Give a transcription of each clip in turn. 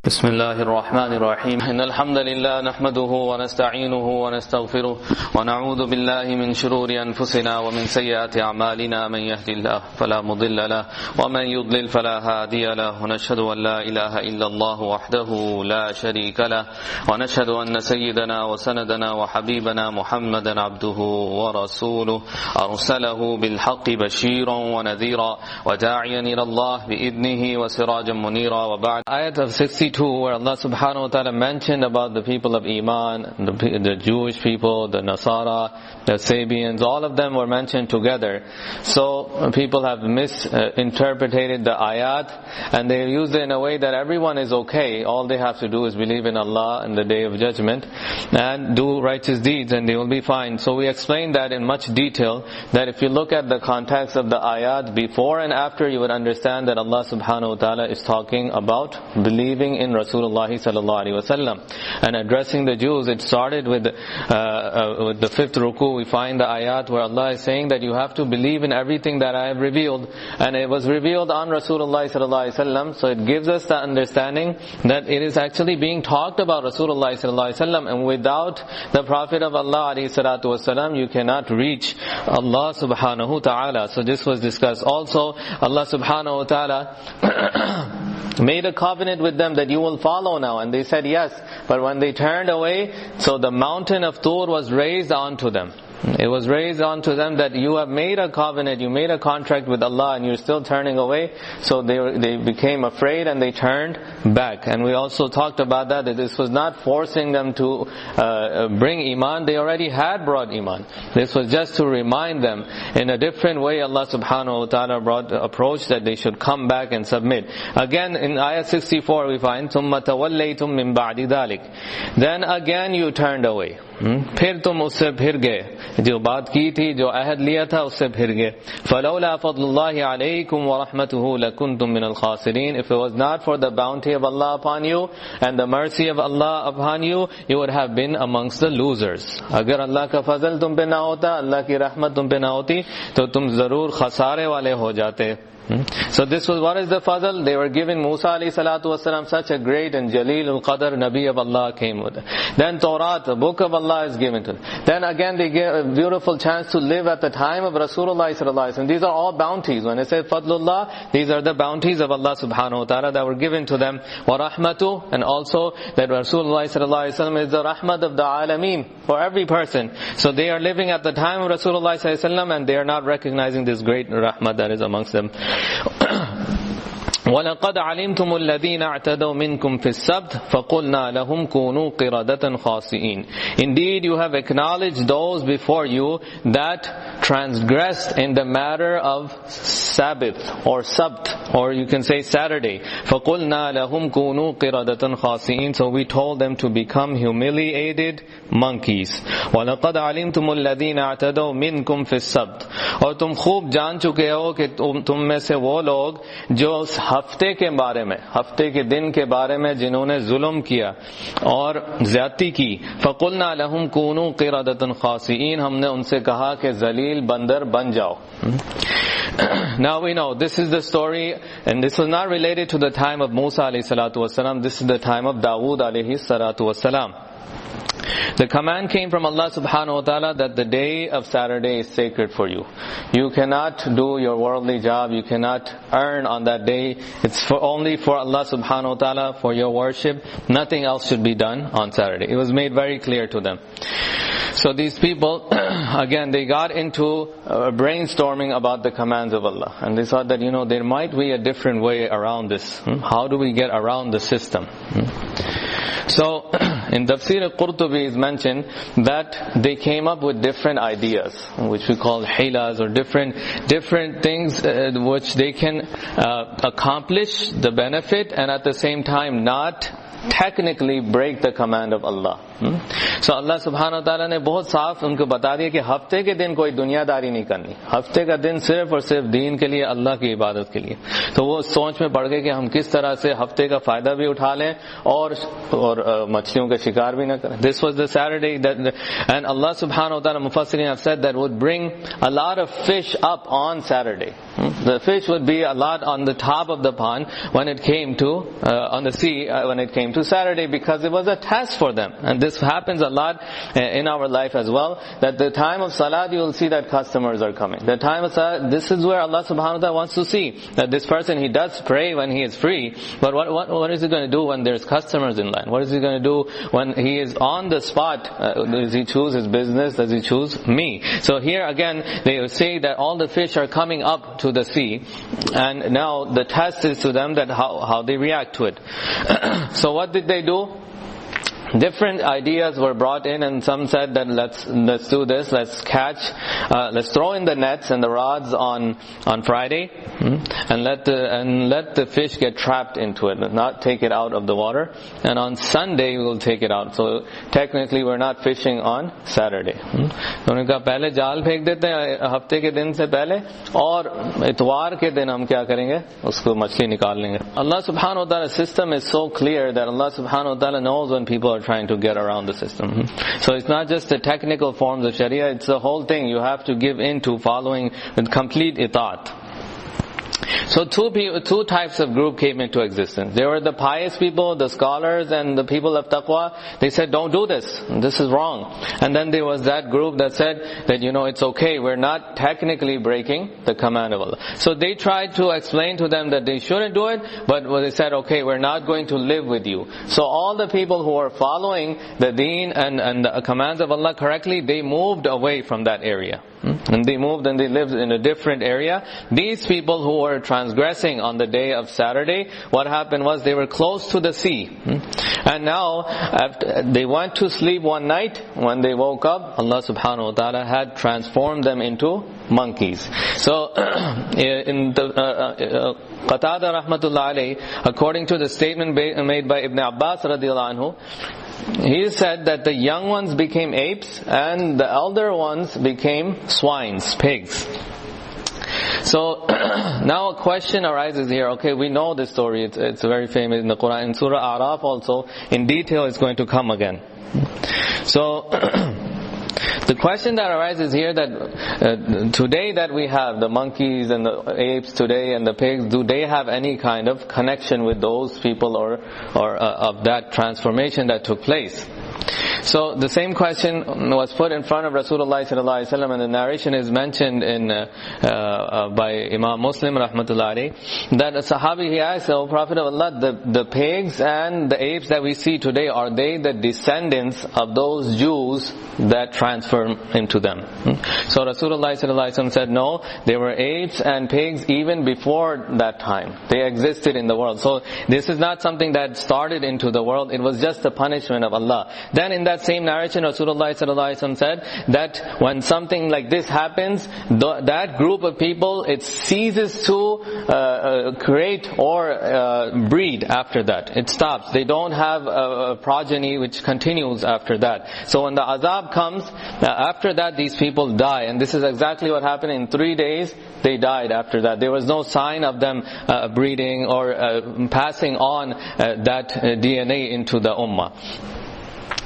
بسم الله الرحمن الرحيم إن الحمد لله نحمده ونستعينه ونستغفره ونعوذ بالله من شرور أنفسنا ومن سيئات أعمالنا من يهد الله فلا مضل له ومن يضلل فلا هادي له ونشهد أن لا إله إلا الله وحده لا شريك له ونشهد أن سيدنا وسندنا وحبيبنا محمدا عبده ورسوله أرسله بالحق بشيرا ونذيرا وداعيا إلى الله بإذنه وسراجا منيرا وبعد. Ayat of 62, where Allah subhanahu wa ta'ala mentioned about the people of Iman, the Jewish people, the Nasara, the Sabians, all of them were mentioned together. So people have misinterpreted the ayat and they used it in a way that everyone is okay. All they have to do is believe in Allah and the Day of Judgment and do righteous deeds and they will be fine. So we explained that in much detail, that if you look at the context of the ayat before and after, you would understand that Allah subhanahu wa ta'ala is talking about believing in Rasulullah sallallahu alaihi wasallam and addressing the Jews. It started with the fifth ruku. We find the ayat where Allah is saying that you have to believe in everything that I have revealed, and it was revealed on Rasulullah sallallahu alaihi wasallam. So it gives us the understanding that it is actually being talked about Rasulullah sallallahu alaihi wasallam, and without the Prophet of Allah alaihi salatu wasallam, you cannot reach Allah subhanahu wa ta'ala. So this was discussed. Also, Allah subhanahu wa ta'ala made a covenant with them that you will follow now, and they said yes. But when they turned away, so the mountain of Tur was raised onto them. It was raised onto them that you have made a covenant, you made a contract with Allah and you're still turning away. So they became afraid and they turned back. And we also talked about that this was not forcing them to bring Iman. They already had brought Iman. This was just to remind them in a different way. Allah subhanahu wa ta'ala brought the approach that they should come back and submit. Again in ayah 64 we find ثُمَّ تَوَلَّيْتُم مِّن بَعْدِ ذَلِكَ. Then again you turned away. फिर तुम उससे फिर गए, जो बात की थी, जो अहद लिया था, उससे फिर गए. فَلَوْلَا فَضْلُ اللَّهِ عَلَيْكُمْ وَرَحْمَتُهُ لَكُنْتُمْ مِنَ الْخَاسِرِينَ. If it was not for the bounty of Allah upon you and the mercy of Allah upon you, you would have been amongst the losers. अगर अल्लाह का फजल तुम पे ना होता, अल्लाह की रहमत तुम पे ना होती, तो तुम जरूर खसारे वाले हो जाते. So this was, what is the fadl? They were given Musa alayhi salatu wasalam, such a great and Jaleel al-Qadr Nabi of Allah came with it. Then Torah, the book of Allah is given to them. Then again they get a beautiful chance to live at the time of Rasulullah sallallahu alaihi wasallam. These are all bounties. When I say Fadlullah, these are the bounties of Allah subhanahu wa ta'ala that were given to them. Wa rahmatu, and also that Rasulullah sallallahu alaihi wasallam is the rahmat of the alameen for every person. So they are living at the time of Rasulullah sallallahu alaihi wasallam and they are not recognizing this great rahmat that is amongst them. وَلَقَدْ عَلِمْتُمُ الَّذِينَ اعْتَدَوْا مِنْكُمْ فِي السَّبْتِ فَقُلْنَا لَهُمْ كُونُوا قِرَدَةً خَاسِئِينَ. Indeed, you have acknowledged those before you that transgressed in the matter of Sabbath or Sabt, or you can say Saturday. فَقُلْنَا لَهُمْ كُونُوا قِرَدَةً خَاسِئِينَ. So we told them to become humiliated monkeys. وَلَقَدْ عَلِمْتُمُ الَّذِينَ اعْتَدَوْا مِنْكُمْ فِي السَّبْتِ. और तुम खूब जान चुके हो कि तुम में से वो लोग जो हफ्ते के बारे में, हफ्ते के दिन के बारे में जिन्होंने जुल्म किया और ज्यादती की. फकुलना लहुम कूनू क़िरदतन ख़ासिईन. हमने उनसे कहा कि जलील बंदर बन जाओ. Now we know this is the story, and this was not related to the time of Musa alayhi salatu wasalam. This is the time of Dawood alayhi salatu wasalam. The command came from Allah subhanahu wa ta'ala that the day of Saturday is sacred for you. You cannot do your worldly job, you cannot earn on that day. It's only for Allah subhanahu wa ta'ala, for your worship. Nothing else should be done on Saturday. It was made very clear to them. So these people, again, they got into brainstorming about the commands of Allah. And they thought that, there might be a different way around this. How do we get around the system? So, in Tafseer al-Qurtubi is mentioned that they came up with different ideas, which we call hilas, or different things which they can accomplish the benefit and at the same time not technically break the command of Allah. So Allah subhanahu wa ta'ala ने बहुत साफ उनको बता दिया कि हफ्ते के दिन कोई दुनियादारी नहीं करनी, हफ्ते का दिन सिर्फ और सिर्फ दीन के लिए, अल्लाह की इबादत के लिए. तो वो सोच में पड़ गए कि हम किस तरह से हफ्ते का फायदा भी उठा लें और मछलियों का शिकार भी न करें. This was the Saturday that, and Allah subhanahu wa ta'ala, Mufassirin have said that would bring a lot of fish up on Saturday. The fish would be a lot on the top of the pond when it came to on the sea when it came to Saturday, because it was a test for them. And this happens a lot in our life as well, that the time of Salat you will see that customers are coming. The time of Salat, this is where Allah subhanahu wa ta'ala wants to see that this person, he does pray when he is free, but what is he going to do when there's customers in line? What is he going to do when he is on the spot? Does he choose his business? Does he choose me? So here again they will say that all the fish are coming up to the sea, and now the test is to them that how they react to it. So what did they do? Different ideas were brought in, and some said that let's do this, let's throw in the nets and the rods on Friday, and let the fish get trapped into it, not take it out of the water, and on Sunday we will take it out. So technically we're not fishing on Saturday. तो उन्होंने कहा पहले जाल फेंक देते हैं हफ्ते के दिन से पहले, और इतवार के दिन हम क्या करेंगे, उसको मछली निकाल लेंगे. Allah subhanahu wa ta'ala's system is so clear that Allah subhanahu wa ta'ala knows when people are trying to get around the system. So it's not just the technical forms of Sharia, it's the whole thing. You have to give in to following with complete itaat. So two types of group came into existence. There were the pious people, the scholars, and the people of taqwa. They said, don't do this. This is wrong. And then there was that group that said that, it's okay. We're not technically breaking the command of Allah. So they tried to explain to them that they shouldn't do it, but they said, okay, we're not going to live with you. So all the people who are following the deen and the commands of Allah correctly, they moved away from that area. And they moved and they lived in a different area. These people who were transgressing on the day of Saturday, what happened was they were close to the sea. And now, after they went to sleep one night, when they woke up, Allah subhanahu wa ta'ala had transformed them into monkeys. So, in the Qatada rahmatullah alayhi, according to the statement made by Ibn Abbas radiallahu anhu, he said that the young ones became apes and the elder ones became swines, pigs. So now a question arises here. Okay, we know this story. It's very famous in the Quran. In Surah Araf also, in detail, it's going to come again. So the question that arises here that today that we have the monkeys and the apes today and the pigs, do they have any kind of connection with those people or of that transformation that took place? So the same question was put in front of Rasulullah sallallahu alaihi wasallam, and the narration is mentioned in by Imam Muslim rahmatullah alayhi, that a Sahabi, he asked, "O Prophet of Allah, the pigs and the apes that we see today, are they the descendants of those Jews that transform into them?" So Rasulullah sallallahu alaihi wasallam said, no, they were apes and pigs even before that time. They existed in the world. So this is not something that started into the world, it was just the punishment of Allah. Then in that same narration, Rasulullah sallallahu alaihi wasallam said that when something like this happens, that group of people, it ceases to create or breed after that. It stops. They don't have a progeny which continues after that. So when the azab comes, after that these people die. And this is exactly what happened. In 3 days, they died after that. There was no sign of them breeding or passing on that DNA into the ummah.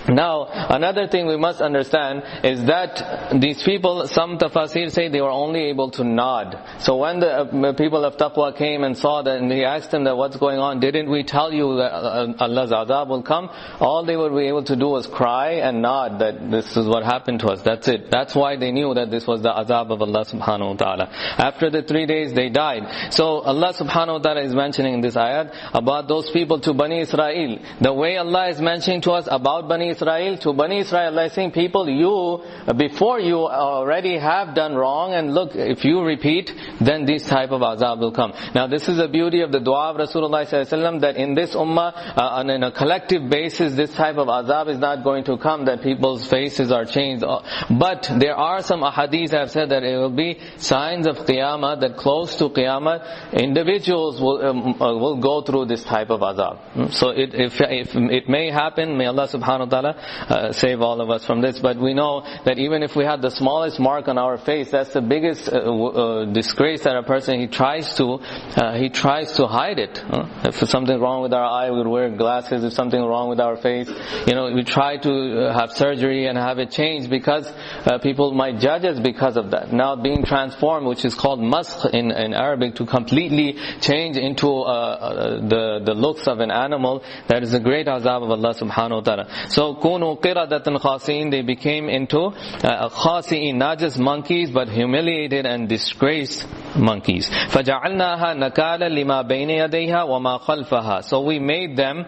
Now, another thing we must understand is that these people, some tafsir say they were only able to nod. So when the people of taqwa came and saw that, and they asked them that what's going on, didn't we tell you that Allah's azab will come? All they would be able to do was cry and nod that this is what happened to us. That's it. That's why they knew that this was the azab of Allah subhanahu wa ta'ala. After the 3 days they died. So Allah subhanahu wa ta'ala is mentioning in this ayat about those people to Bani Israel. The way Allah is mentioning to us about Bani Israel. To Bani Israel, Allah is saying, people, you, before you already have done wrong, and look, if you repeat, then this type of azab will come. Now this is the beauty of the dua of Rasulullah sallallahu alaihi wasallam, that in this ummah, on a collective basis, this type of azab is not going to come, that people's faces are changed. But there are some ahadith that have said that it will be signs of Qiyamah, that close to Qiyamah, individuals will go through this type of azab. So if it may happen, may Allah subhanahu wa ta'ala save all of us from this. But we know that even if we have the smallest mark on our face, that's the biggest disgrace that a person, he tries to hide it. If something wrong with our eye, we would wear glasses. If something wrong with our face, we try to have surgery and have it changed, because people might judge us because of that. Now being transformed, which is called maskh in Arabic, to completely change into the looks of an animal, that is a great azab of Allah subhanahu wa ta'ala. So kunu qiradatan khasi'in, they became into khasi'in, not just monkeys, but humiliated and disgraced monkeys. فَجَعَلْنَاهَا نَكَالًا لِمَا بَيْنَ يَدَيْهَا وَمَا خَلْفَهَا. So we made them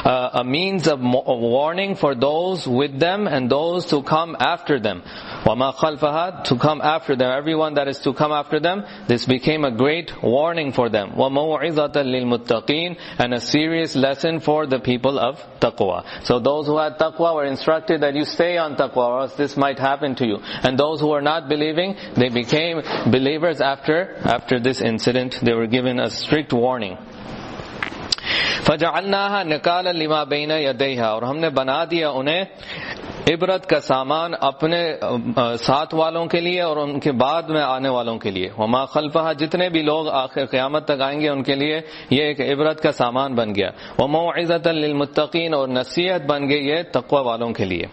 a means of warning for those with them and those to come after them. وَمَا خَلْفَهَا, to come after them, everyone that is to come after them, this became a great warning for them. وَمَوْعِظَةً لِلْمُتَّقِينَ, and a serious lesson for the people of taqwa. So those who had taqwa were instructed that you stay on taqwa, or else this might happen to you. And those who were not believing, they became believers after this incident. They were given a strict warning. فَجَعَلْنَاهَا نَكَالًا لِمَا بَيْنَ يَدَيْهَا, और हमने बना दिया उन्हें इबरत का सामान अपने साथ वालों के लिए और उनके बाद में आने वालों के लिए. वमा खल्फहा, जितने भी लोग आखिर क़यामत तक आएंगे उनके लिए ये एक इबरत का सामान बन गया. वमौइज़तन लिलमुत्तक़ीन, और नसीहत बन गई ये तक़वा वालों के लिए.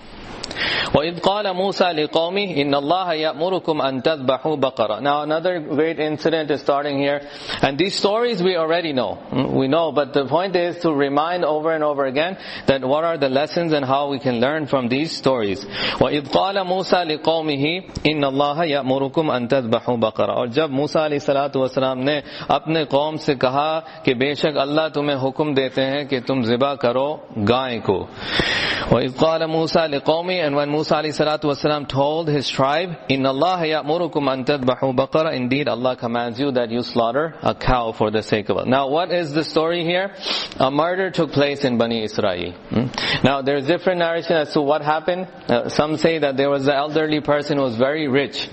وَإِذْ قَالَ مُوسَى لِقَوْمِهِ إِنَّ اللَّهَ يَأْمُرُكُمْ أَن تَذْبَحُوا بَقَرَةً. Now another great incident is starting here, and these stories we already know. We know, but the point is to remind over and over again that what are the lessons and how we can learn from these stories. وَإِذْ قَالَ مُوسَى لِقَوْمِهِ إِنَّ اللَّهَ يَأْمُرُكُمْ أَن تَذْبَحُوا بَقَرَةً. और जब मूसा अलैहिस्सलातु वस्सलाम ने अपने कौम से कहा कि बेशक अल्लाह तुम्हें हुक्म देते हैं कि तुम ज़िबा करो गाय को. وَإِذْ قَالَ مُوسَى لِقَوْمِهِ, and when Musa alayhi salatu wasalam told his tribe, Inna Allah ya'murukum an tadbahu baqara, indeed Allah commands you that you slaughter a cow for the sake of Allah. Now what is the story here? A murder took place in Bani Israel. Now there's different narration as to what happened. Some say that there was an elderly person who was very rich,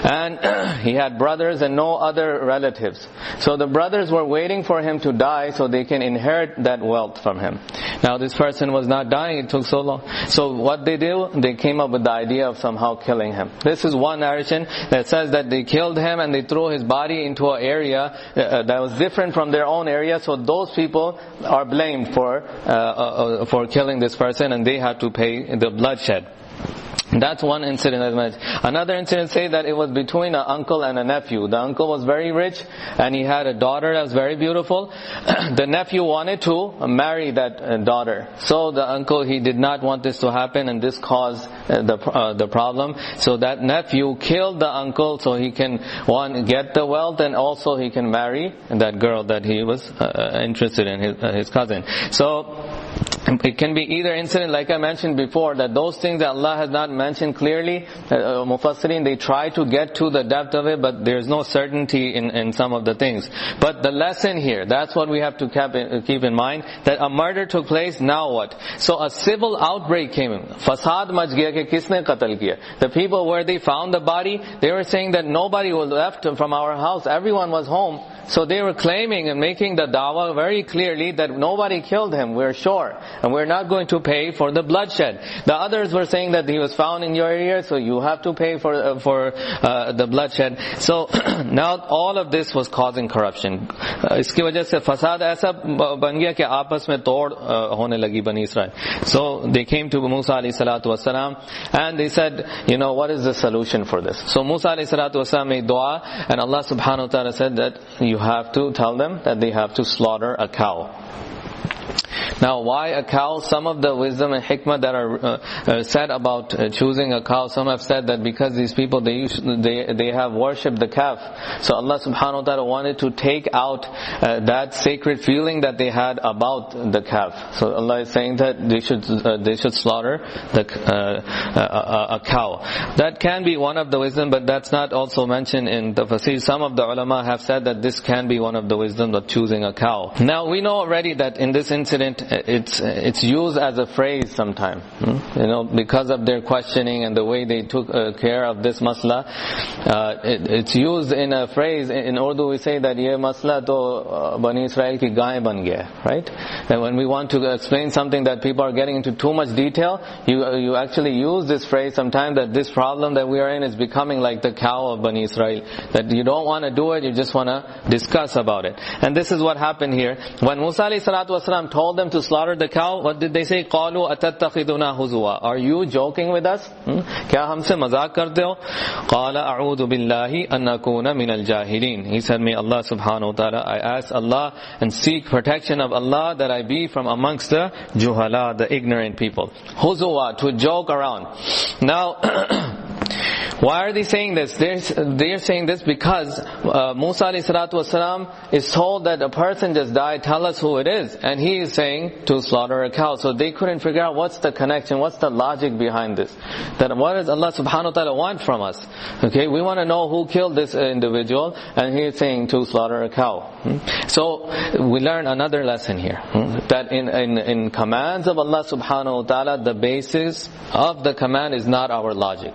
and he had brothers and no other relatives. So the brothers were waiting for him to die so they can inherit that wealth from him. Now this person was not dying, it took so long. So what they do, they came up with the idea of somehow killing him. This is one narration that says that they killed him and they threw his body into an area that was different from their own area. So those people are blamed for killing this person, and they had to pay the bloodshed. That's one incident as much. Another incident say that it was between an uncle and a nephew. The uncle was very rich and he had a daughter that was very beautiful. The nephew wanted to marry that daughter. So the uncle, he did not want this to happen, and this caused the problem. So that nephew killed the uncle so he can get the wealth, and also he can marry that girl that he was interested in, his cousin. So it can be either incident, like I mentioned before, that those things that Allah has not mentioned clearly, Mufassirin, they try to get to the depth of it, but there's no certainty in some of the things. But the lesson here, that's what we have to keep in mind, that a murder took place, now what? So a civil outbreak came in. Fasad mach gaya ki kisne qatl kiya. The people where they found the body, they were saying that nobody was left from our house, everyone was home. So they were claiming and making the dawah very clearly that nobody killed him, we're sure, and we're not going to pay for the bloodshed. The others were saying that he was found in your area, so you have to pay for the bloodshed. So now all of this was causing corruption. इसकी वजह से फसाद ऐसा बन गया कि आपस में तोड़ होने लगी बनी Israel. So they came to Musa alayhi salatu wasalam and they said, what is the solution for this? So Musa alayhi salatu wasalam made dua, and Allah subhanahu wa ta'ala said that you have to tell them that they have to slaughter a cow. Now, why a cow? Some of the wisdom and hikmah that are said about choosing a cow, some have said that because these people, they have worshipped the calf. So Allah subhanahu wa ta'ala wanted to take out that sacred feeling that they had about the calf. So Allah is saying that they should slaughter a cow. That can be one of the wisdom, but that's not also mentioned in Tafseer. Some of the ulama have said that this can be one of the wisdom of choosing a cow. Now, we know already that in this incident, it's used as a phrase sometime, because of their questioning and the way they took care of this masla. It's used in a phrase. In Urdu we say that ye masla to Bani Israel ki gaye ban gaya, right? And when we want to explain something that people are getting into too much detail, you actually use this phrase sometimes, that this problem that we are in is becoming like the cow of Bani Israel, that you don't want to do it, you just want to discuss about it. And this is what happened here. When Musa alayhi salatu wasalam told them to slaughter the cow, what did they say? قَالُوا أَتَتَّخِذُنَا هُزُوًا. Are you joking with us? Kya humse mazak karte ho? قَالَ أَعُوذُ بِاللَّهِ أَن أَكُونَ مِنَ الْجَاهِلِينَ. He said, may Allah subhanahu wa ta'ala, I ask Allah and seek protection of Allah that I be from amongst the juhala, the ignorant people. Huzwa, to joke around. Now, why are they saying this? They're saying this because Musa alayhi salatu wasalam is told that a person just died, tell us who it is. And he is saying to slaughter a cow. So they couldn't figure out what's the connection, what's the logic behind this. That what does Allah subhanahu wa ta'ala want from us? Okay, we want to know who killed this individual, and he is saying to slaughter a cow. So we learn another lesson here. That in commands of Allah subhanahu wa ta'ala, the basis of the command is not our logic.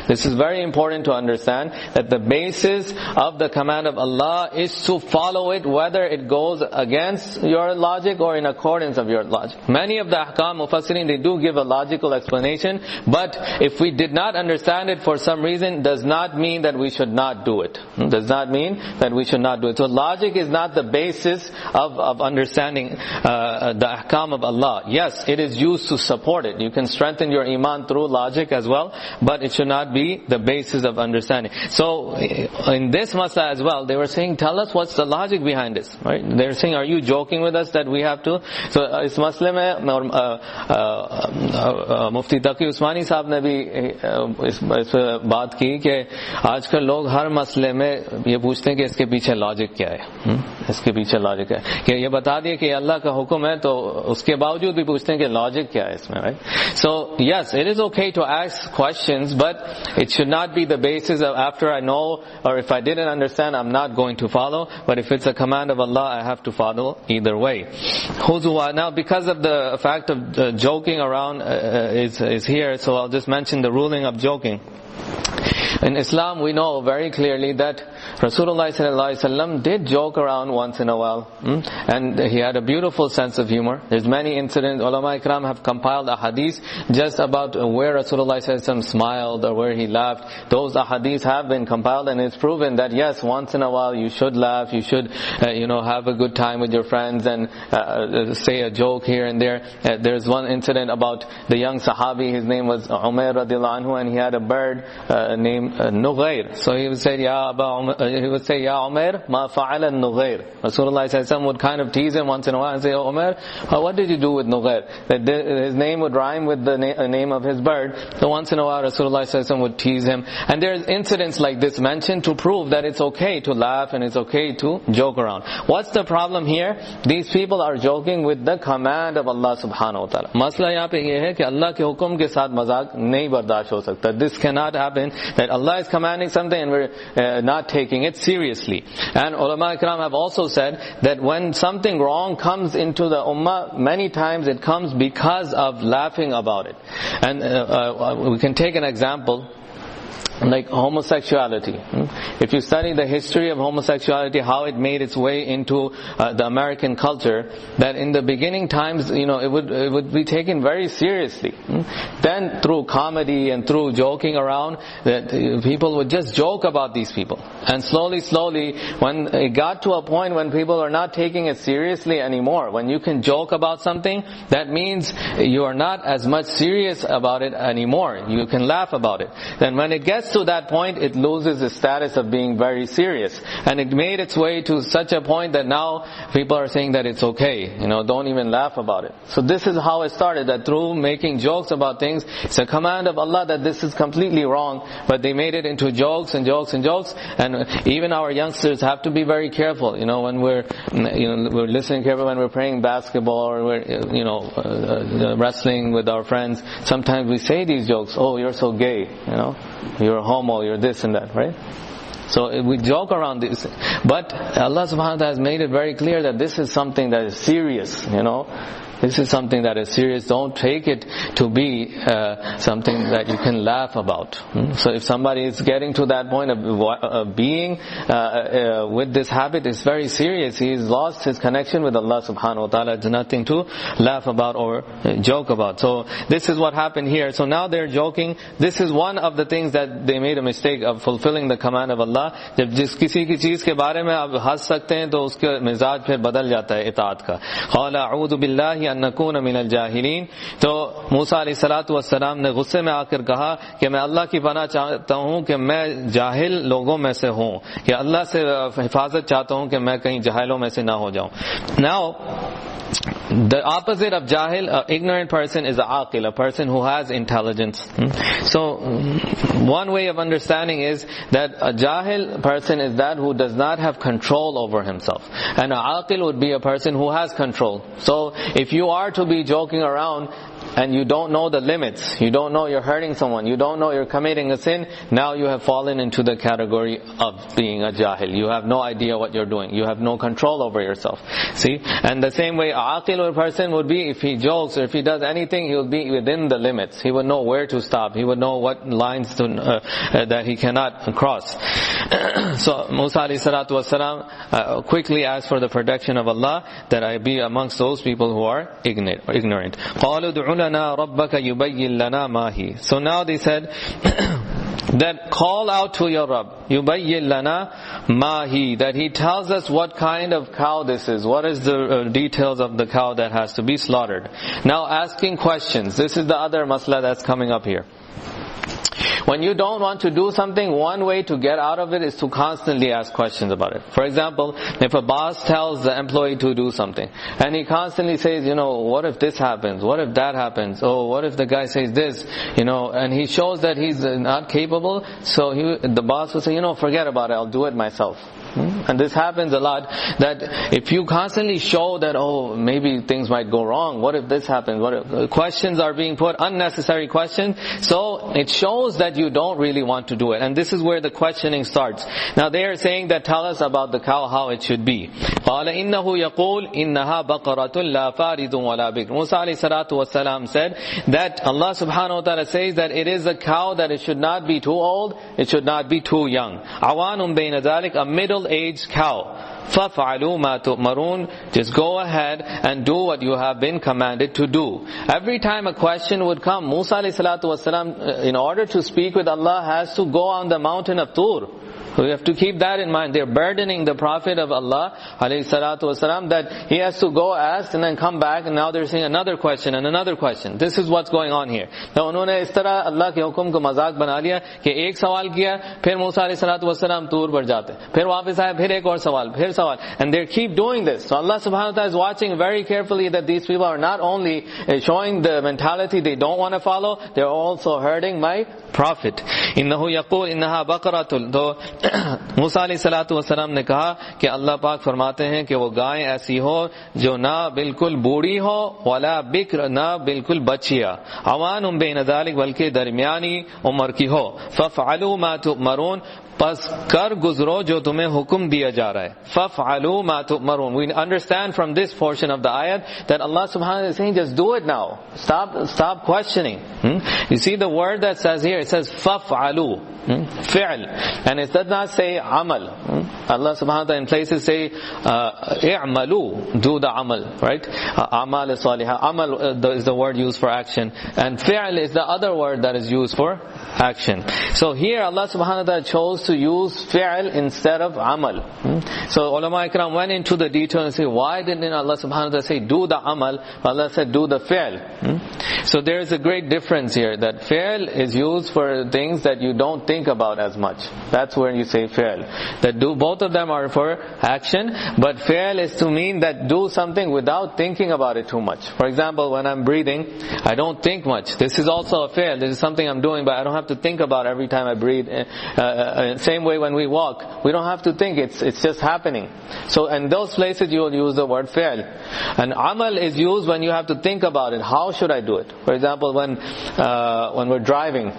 This is very important to understand, that the basis of the command of Allah is to follow it whether it goes against your logic or in accordance of your logic. Many of the ahkam mufassirin, they do give a logical explanation, but if we did not understand it for some reason, does not mean that we should not do it. Does not mean that we should not do it. So logic is not the basis of understanding the ahkam of Allah. Yes, it is used to support it. You can strengthen your iman through logic as well, but it should not be the basis of understanding. So in this masla as well, they were saying, tell us what's the logic behind this, right? They're saying, are you joking with us that we have to? So इस मसले में मुफ्ती तकी उस्मानी साहब ने भी इस बात की कि आजकल लोग हर मसले में ये पूछते हैं कि इसके पीछे लॉजिक क्या है, इसके पीछे लॉजिक है, कि ये बता दिए कि अल्लाह का हुक्म है, तो उसके बावजूद भी पूछते हैं कि लॉजिक क्या है इसमें, right? So yes, it is okay to ask questions, but it should not be the basis of after I know, or if I didn't understand, I'm not going to follow. But if it's a command of Allah, I have to follow either way. Huzwa. Now, because of the fact of joking around is here, so I'll just mention the ruling of joking. In Islam, we know very clearly that Rasulullah ﷺ did joke around once in a while, and he had a beautiful sense of humor. There's many incidents. Ulama Ikram have compiled ahadith just about where Rasulullah ﷺ smiled or where he laughed. Those ahadith have been compiled, and it's proven that yes, once in a while you should laugh, you should have a good time with your friends and say a joke here and there. There's one incident about the young Sahabi. His name was Umair radiallahu anhu, and he had a bird named Nughair. So he would say, Ya Umair, ma fa'ala Nughair. Rasulullah ﷺ would kind of tease him once in a while and say, oh Umair, what did you do with Nughair? That his name would rhyme with the name of his bird. So once in a while Rasulullah ﷺ would tease him. And there's incidents like this mentioned to prove that it's okay to laugh and it's okay to joke around. What's the problem here? These people are joking with the command of Allah subhanahu wa ta'ala. Masla yahan pe ye hai ki Allah ke hukum ke saath mazak nahi bardasht ho sakta. This cannot happen, that Allah is commanding something and we're not taking it seriously. And ulama ikram have also said that when something wrong comes into the ummah, many times it comes because of laughing about it. And we can take an example like homosexuality. If you study the history of homosexuality, how it made its way into the American culture, that in the beginning times, it would be taken very seriously. Then through comedy and through joking around, that people would just joke about these people. And slowly, when it got to a point when people are not taking it seriously anymore, when you can joke about something, that means you are not as much serious about it anymore. You can laugh about it. Then when it gets gets to that point, it loses the status of being very serious. And it made its way to such a point that now people are saying that it's okay. Don't even laugh about it. So this is how it started, that through making jokes about things, it's a command of Allah that this is completely wrong, but they made it into jokes and jokes and jokes. And even our youngsters have to be very careful, when we're listening carefully when we're playing basketball or we're wrestling with our friends. Sometimes we say these jokes, oh, you're so gay, you're a homo, you're this and that, right? So we joke around this, but Allah subhanahu wa ta'ala has made it very clear that this is something that is serious, This is something that is serious. Don't take it to be something that you can laugh about. So if somebody is getting to that point of being with this habit, it's very serious. He's lost his connection with Allah subhanahu wa ta'ala. It's nothing to laugh about or joke about. So this is what happened here. So now they're joking. This is one of the things that they made a mistake of fulfilling the command of Allah. जब किसी की चीज के बारे में आप हंस सकते हैं तो उसका मिजाज फिर बदल जाता है इताअत का. قال أعوذ بالله أن نكون من الجاهلين. तो मूसा अलैहिस्सलातु वस्सलाम ने गुस्से में आकर कहा कि मैं अल्लाह की पनाह चाहता हूँ कि मैं जाहिल लोगों में से हूँ, कि अल्लाह से हिफाजत चाहता हूँ कि मैं कहीं जाहिलों में से ना हो जाऊँ. Now the opposite of jahil, an ignorant person, is a aqil, a person who has intelligence. So one way of understanding is that a jahil person is that who does not have control over himself, and an aqil would be a person who has control. So if you are to be joking around and you don't know the limits, you don't know you're hurting someone, you don't know you're committing a sin, now you have fallen into the category of being a jahil. You have no idea what you're doing. You have no control over yourself. See? And the same way, an aqil person would be, if he jokes or if he does anything, he will be within the limits. He would know where to stop. He would know what lines that he cannot cross. So Musa alayhi salatu wasalam quickly asked for the protection of Allah, that I be amongst those people who are ignorant. قَالُوا دُعُ لَنَا رَبَّكَ يُبَيِّن لَنَا مَا هِي. So now they said that call out to your Rabb, يُبَيِّن لَنَا مَا هِي, that He tells us what kind of cow this is, what is the details of the cow that has to be slaughtered. Now asking questions, this is the other masla that's coming up here. When you don't want to do something, one way to get out of it is to constantly ask questions about it. For example, if a boss tells the employee to do something, and he constantly says, what if this happens? What if that happens? Oh, what if the guy says this? And he shows that he's not capable, so the boss will say, forget about it, I'll do it myself. And this happens a lot, that if you constantly show that, maybe things might go wrong, what if this happens? What if questions are being put, unnecessary questions, so it shows that you don't really want to do it. And this is where the questioning starts. Now they are saying that tell us about the cow, how it should be. قَالَ إِنَّهُ يَقُولُ إِنَّهَا بَقَرَةٌ لَا فَارِضٌ وَلَا بِكْرٌ. Musa alayhi salatu wasalam said that Allah subhanahu wa ta'ala says that it is a cow that it should not be too old, it should not be too young. عَوَانٌ بَيْنَ ذَلِكَ, a middle-aged cow. فَفْعَلُوا مَا تُؤْمَرُونَ. Just go ahead and do what you have been commanded to do. Every time a question would come, Musa alayhi salatu wasalam, in order to speak with Allah, has to go on the mountain of Tur. So we have to keep that in mind. They're burdening the Prophet of Allah alayhi salatu wasalam, that he has to go ask and then come back, and now they're saying another question and another question. This is what's going on here. Now उन्होंने इस तरह अल्लाह के हुक्म को मजाक बना लिया कि एक सवाल किया, फिर मूसा अलैहि सलातु वस्सलाम तूर पर जाते, फिर वापस आए, फिर एक और सवाल, फिर सवाल, and they keep doing this. So Allah subhanahu wa ta'ala is watching very carefully that these people are not only showing the mentality they don't want to follow, they're also hurting my Prophet. إِنَّهُ يَقُولُ إِنَّهَا بَقَرَةٌ. तो मूसा अलैहि सलातु वस्सलाम ने कहा कि अल्लाह पाक फरमाते हैं कि वो गाय ऐसी हो जो ना बिल्कुल बूढ़ी हो, वला बिक्र, ना बिल्कुल बच्चिया, अवानुम बैन ज़ालिक, बल्कि दरमियानी उम्र की हो. फफ़अलू मा तुअमरून, बस कर गुजरो जो तुम्हें हुक्म दिया जा रहा है. फफ़अलू मा तुअमरून. We understand from this portion of the ayat that Allah subhanahu wa ta'ala is saying, just do it now. Stop questioning. You see the word that says here, it says faf'alu, fi'l, and it does not say amal. Allah subhanahu wa ta'ala in places say i'malu, do the amal, right? Amal is salihah. Amal is the word used for action, and fi'l is the other word that is used for action. So here Allah subhanahu wa ta'ala chose to use fi'l instead of amal. So ulama ikram went into the detail and say, why didn't Allah subhanahu wa ta'ala say do the amal? Allah said do the fi'l. So there is a great difference here, that fi'l is used for things that you don't think about as much. That's where you say fi'l. That do, both of them are for action, but fi'l is to mean that do something without thinking about it too much. For example, when I'm breathing, I don't think much. This is also a fi'l. This is something I'm doing, but I don't have to think about every time I breathe. Same way when we walk, we don't have to think. It's just happening. So in those places you will use the word fi'l. And amal is used when you have to think about it. How should I do it? For example, when we're driving,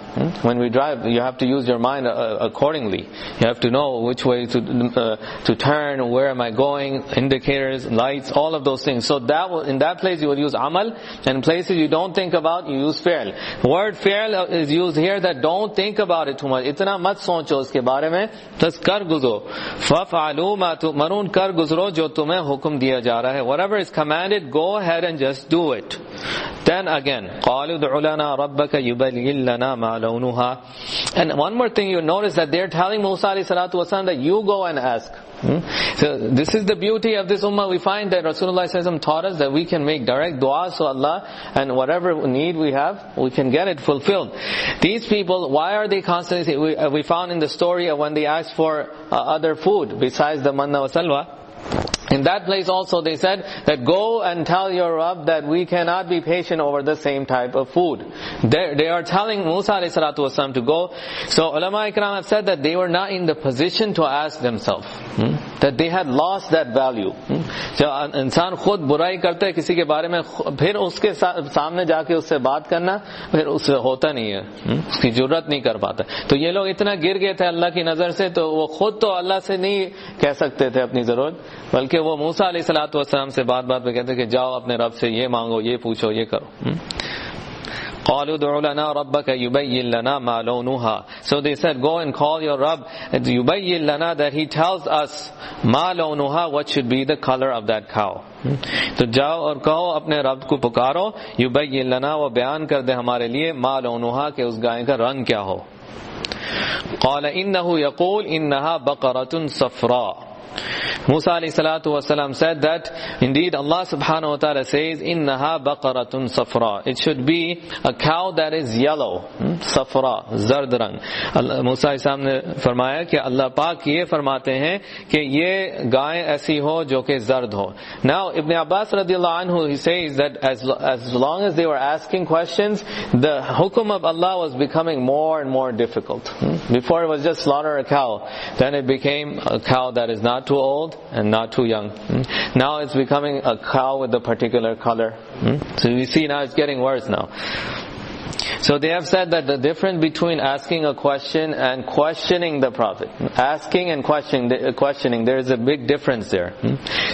when we drive, you have to use your mind accordingly. You have to know which way to turn, where am I going, indicators, lights, all of those things. So in that place you will use amal, and in places you don't think about, you use fi'l. Word fi'l is used here that don't think about it too much. Itna mat socho uske bare mein, bas kar guzro. Faf'alu ma tu'marun, kar guzro jo tumhe hukum diya ja raha hai. Whatever is commanded, go ahead and just do it. Then again, qalu ud'u lana rabbaka yubayyin lana ma lawnuha. And one more thing you notice, that they're telling Musa alayhi salatu wasalam that you go and ask. So this is the beauty of this ummah. We find that Rasulullah taught us that we can make direct du'as to Allah, and whatever need we have, we can get it fulfilled. These people, why are they constantly, we found in the story of when they asked for other food besides the manna wa salwa. In that place also they said that go and tell your Rabb that we cannot be patient over the same type of food. They are telling Musa alayhi salatu wasalam to go. So ulama ikram have said that they were not in the position to ask themselves. That they had lost that value. जब इंसान खुद बुराई करता है किसी के बारे में, फिर उसके सामने जाके उससे बात करना फिर उससे होता नहीं है, उसकी जरूरत नहीं कर पाता. तो ये लोग इतना गिर गए थे अल्लाह की नजर से, तो वो खुद तो अल्लाह से नहीं कह सकते थे अपनी जरूरत, बल्कि वो मूसा अलैहिस्सलातु वस्सलाम से बात पे कहते कि जाओ अपने रब से ये मांगो, ये पूछो, ये करो. قالوا ادع لنا ربك يبين لنا ما لونها. So they said, go and call your Rabb, يبين لنا, that he tells us ما لونها, what should be the color of that cow. तो जाओ और कहो अपने रब को पुकारो, يبين لنا, वो बयान कर दे हमारे लिए ما لونها, कि उस गाय का रंग क्या हो. قال إنه يقول إنها بقرة صفراء. Musa alayhi salatu wasalam said that indeed Allah subhanahu wa ta'ala says innaha baqaratun safra, it should be a cow that is yellow, safra, zard rang. Musa islam ne farmaya कि Allah पाक ये फरमाते हैं कि ये गाय ऐसी हो जो कि zard हो. Now Ibn Abbas radiallahu anhu, he says that as long as they were asking questions, the hukum of Allah was becoming more and more difficult. Before it was just slaughter a cow, then it became a cow that is not too old and not too young. Now it's becoming a cow with a particular color. So you see now it's getting worse now. So they have said that the difference between asking a question and questioning the Prophet, asking and questioning, there is a big difference there.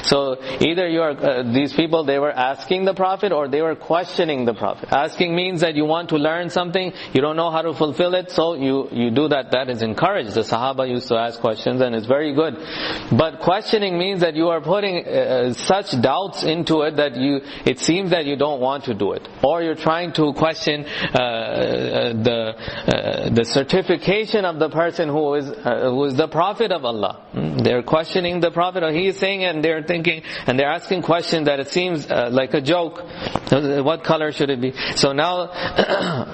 So either you are these people, they were asking the Prophet or they were questioning the Prophet. Asking means that you want to learn something, you don't know how to fulfill it, so you do that. That is encouraged. The Sahaba used to ask questions and it's very good. But questioning means that you are putting such doubts into it that it seems that you don't want to do it, or you're trying to question the certification of the person who is the Prophet of Allah. They're questioning the Prophet, or he is saying, and they're thinking, and they're asking questions that it seems like a joke. What color should it be? So now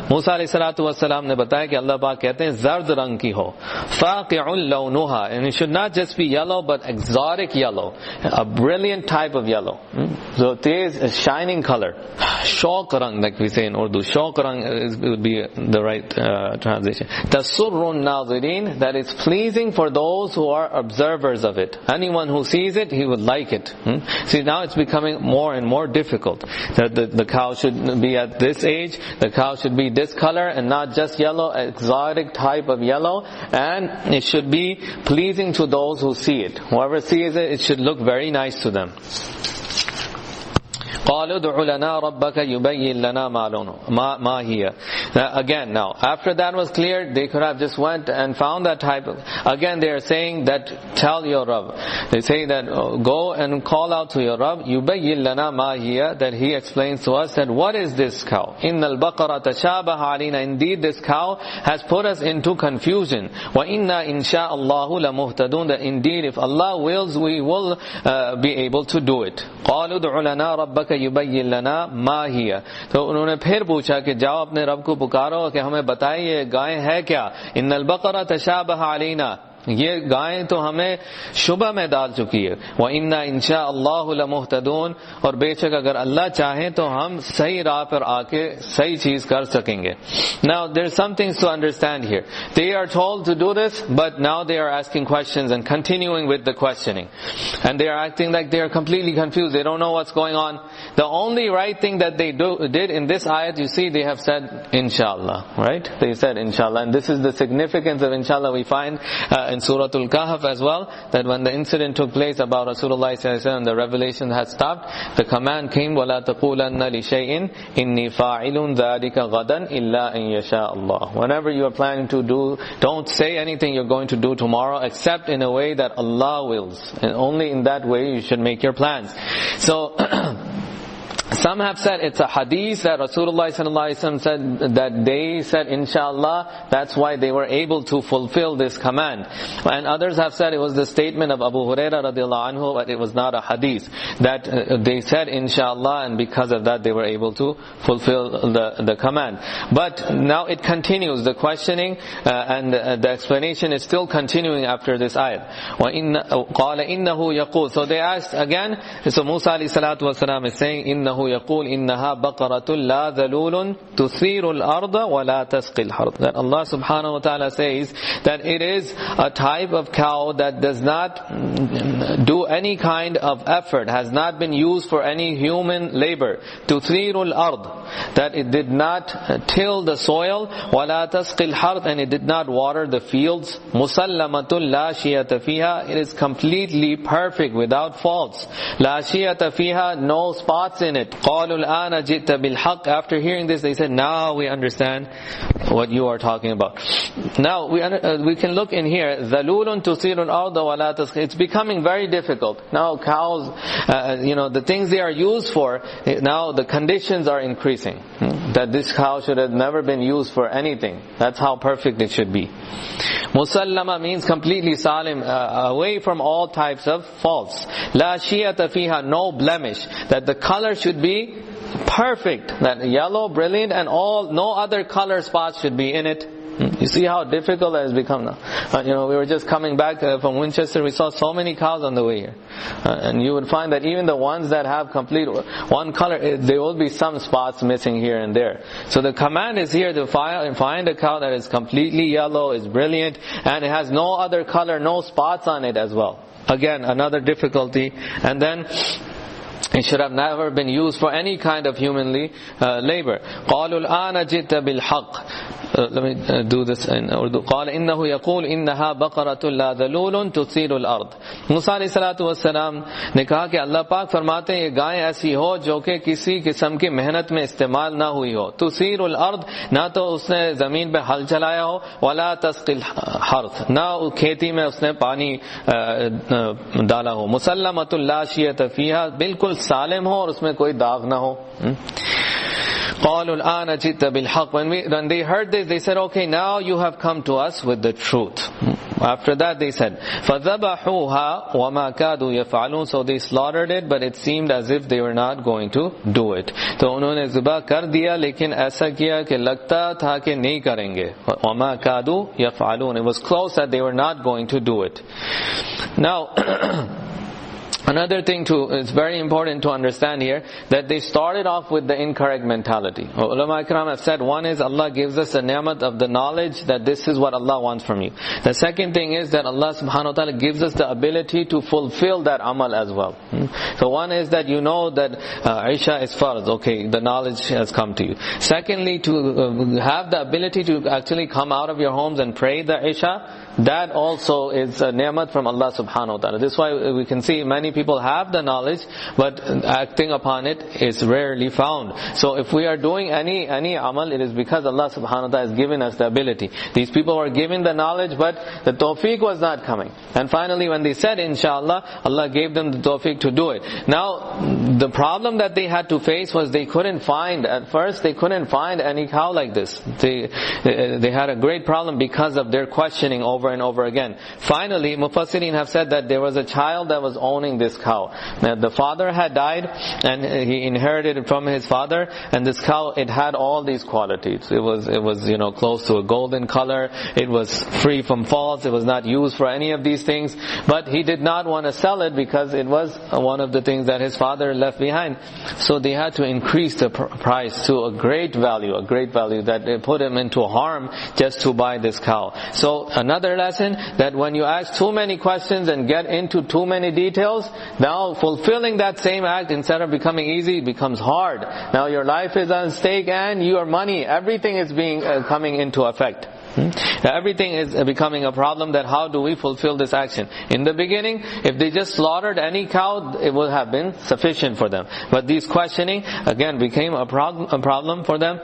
Musa alayhi salatu wasalam ne bataya कि Allah पाक कहते हैं zard रंग की हो, faqi'ul lawnuha, and it should not just be yellow but exotic yellow, a brilliant type of yellow. So it is a shining color. Shawq rang, like we say in Urdu. Shawq rang would be the right translation. Tasurrun nazirin, that is pleasing for those who are observers of it. Anyone who sees it, he would like it. See, now it's becoming more and more difficult. That the cow should be at this age, the cow should be this color, and not just yellow, exotic type of yellow, and it should be pleasing to those who see it. Whoever sees it, it should look very nice to them. قَالُوا ادْعُ لَنَا رَبَّكَ يُبَيِّنْ لَنَا مَا هِيَ. Again, now, after that was clear, they could have just went and found that type of... Again, they are saying that, tell your Rabb. They say that, go and call out to your Rabb, يُبَيِّنْ لَنَا مَا هِيَ, that He explains to us that, what is this cow? إِنَّ الْبَقَرَةَ تَشَابَهَ عَلَيْنَا. Indeed, this cow has put us into confusion. وَإِنَّا إِنْ شَاءَ اللَّهُ لَمُهْتَدُونَ. That indeed, if Allah wills, we will be able to do it. قَالُوا ادْعُ لَنَا رَبَّكَ يُبَيِّنْ لَنَا مَا هِيَ. तो उन्होंने फिर पूछा कि जाओ अपने रब को पुकारो कि हमें बताइए ये गाय है क्या. إِنَّ الْبَقَرَةَ تَشَابَهَ عَلَيْنَا. ये गायें तो हमें शुबह में डाल चुकी है. وَإِنَّا إِنْ شَاءَ اللَّهُ لَمُهْتَدُونَ. और बेशक अगर अल्लाह चाहे तो हम सही राह पर आके सही चीज कर सकेंगे. Now there's some things to understand here. They are told to do this, but now they are asking questions and continuing with the questioning, and they are acting like they are completely confused. They don't know what's going on. The only right thing that they did in this ayat, you see, they have said inshallah, right? They said inshallah, and this is the significance of inshallah we find in Surah Al-Kahf as well, that when the incident took place about Rasulullah ﷺ and the revelation had stopped, the command came, وَلَا تَقُولَنَّ لِشَيْءٍ إِنِّي فَاعِلٌ ذَلِكَ غَدًا إِلَّا أَن يَشَاءَ اللَّهُ. Whenever you are planning to do, don't say anything you're going to do tomorrow except in a way that Allah wills, and only in that way you should make your plans. So some have said it's a hadith that Rasulullah ﷺ said, that they said inshallah, that's why they were able to fulfill this command. And others have said it was the statement of Abu Hurairah radiallahu anhu, but it was not a hadith, that they said inshallah, and because of that they were able to fulfill the command. But now it continues, the questioning and the explanation is still continuing after this ayat. قَالَ إِنَّهُ يَقُولُ. So they asked again, so Musa alayhi salatu wasalam is saying, إِنَّهُ يقول إنها بقرة لا ذلول تثير الأرض ولا تسقي الحرث. That Allah subhanahu wa ta'ala says that it is a type of cow that does not do any kind of effort, has not been used for any human labor. تثير الأرض, that it did not till the soil, ولا تسقي الحرث, and it did not water the fields. مسلمة لا شية فيها, it is completely perfect without faults. لا شية فيها, no spots in it. قَالُوا الْآنَ جِئْتَ بِالْحَقِّ. After hearing this, they said, now we understand what you are talking about. Now we can look in here, ذَلُولٌ تُثِيرُ الْأَرْضَ وَلَا تَسْقِي. It's becoming very difficult. Now cows, the things they are used for, now the conditions are increasing. That this cow should have never been used for anything. That's how perfect it should be. Musallama means completely salim, away from all types of faults. La shiyata fiha, no blemish. That the color should be perfect. That yellow, brilliant, and no other color spots should be in it. You see how difficult it has become now. We were just coming back from Winchester. We saw so many cows on the way here, and you would find that even the ones that have complete one color, there will be some spots missing here and there. So the command is here to find a cow that is completely yellow, is brilliant, and it has no other color, no spots on it as well. Again, another difficulty. And then it should have never been used for any kind of humanly labor. قَالُوا الْآنَ جِئْتَ بِالْحَقِّ. Let me do this in Urdu. قال إنه يقول إنها بقرة لا ذلول تثير الأرض. موسیٰ علیہ الصلوۃ والسلام نے کہا کہ اللہ پاک فرماتے ہیں یہ گائے ایسی ہو جو کہ کسی قسم کی محنت میں استعمال نہ ہوئی ہو. تثیر الأرض, نہ تو اس نے زمین پہ ہل چلایا ہو, ولا تسقي الحرث, نہ کھیتی میں اس نے پانی ڈالا ہو. مسلمۃ لا شیۃ فیہا, بالکل سالم ہو اور اس میں کوئی داغ نہ ہو. قالوا الآن جئت بالحق. When they heard this, they said, okay, now you have come to us with the truth. After that they said, فَذَبَحُوهَا وَمَا كَادُوا يَفْعَلُونَ. So they slaughtered it, but it seemed as if they were not going to do it. تو انہوں نے ذبح کر دیا, لیکن ایسا کیا کہ لگتا تھا کہ نہیں کریں گے. وَمَا كَادُوا يَفْعَلُونَ. It was close that they were not going to do it. Now another thing it's very important to understand here, that they started off with the incorrect mentality. Ulama Ikram have said, one is Allah gives us the ni'mat of the knowledge that this is what Allah wants from you. The second thing is that Allah subhanahu wa ta'ala gives us the ability to fulfill that amal as well. So one is that you know that Isha is farz, okay, the knowledge has come to you. Secondly, to have the ability to actually come out of your homes and pray the Isha, that also is a ni'mat from Allah subhanahu wa ta'ala. This is why we can see many people people have the knowledge, but acting upon it is rarely found. So if we are doing any amal, it is because Allah subhanahu wa ta'ala has given us the ability. These people were given the knowledge, but the tawfiq was not coming. And finally when they said inshallah, Allah gave them the tawfiq to do it. Now the problem that they had to face was at first they couldn't find any cow like this. They had a great problem because of their questioning over and over again. Finally, Mufassirin have said that there was a child that was owning this cow. Now, the father had died and he inherited it from his father, and this cow, it had all these qualities. It was close to a golden color. It was free from faults. It was not used for any of these things. But he did not want to sell it because it was one of the things that his father left behind. So they had to increase the price to a great value that it put him into harm just to buy this cow. So another lesson, that when you ask too many questions and get into too many details, now fulfilling that same act, instead of becoming easy, it becomes hard. Now your life is at stake and your money, everything is coming into effect. Everything is becoming a problem, that how do we fulfill this action? In the beginning, if they just slaughtered any cow, it would have been sufficient for them. But these questioning, again, became a problem for them.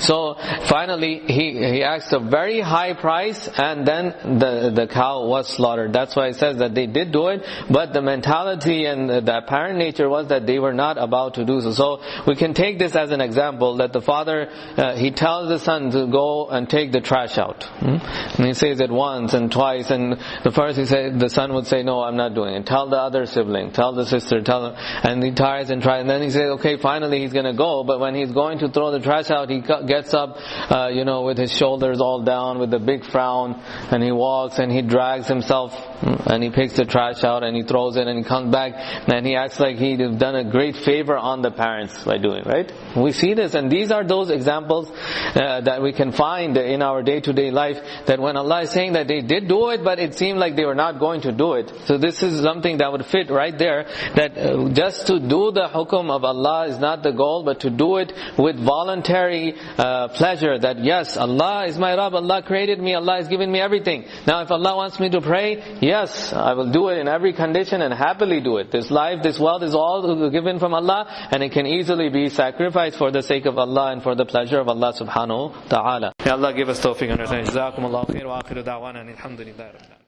So finally he asked a very high price, and then the cow was slaughtered. That's why it says that they did do it, but the mentality and the apparent nature was that they were not about to do so. So we can take this as an example, that the father he tells the son to go and take the trash out. And he says it once and twice, and the son would say, no, I'm not doing it. Tell the other sibling, tell the sister, tell him. And he tries and tries, and then he says, okay, finally he's going to go. But when he's going to throw the trash out, he gets up, with his shoulders all down, with a big frown, and he walks and he drags himself, and he picks the trash out and he throws it, and he comes back and he acts like he'd done a great favor on the parents by doing, right? We see this, and these are those examples that we can find in our day-to-day life, that when Allah is saying that they did do it, but it seemed like they were not going to do it. So this is something that would fit right there, that just to do the hukum of Allah is not the goal, but to do it with voluntary pleasure, that yes, Allah is my Rabb, Allah created me, Allah has given me everything. Now if Allah wants me to pray, yes, I will do it in every condition and happily do it. This life, this wealth is all given from Allah, and it can easily be sacrificed for the sake of Allah and for the pleasure of Allah subhanahu wa ta'ala. May Allah give us tawfiq and understanding. Jazakumullahu khair wa akhiru da'wana alhamdulillah.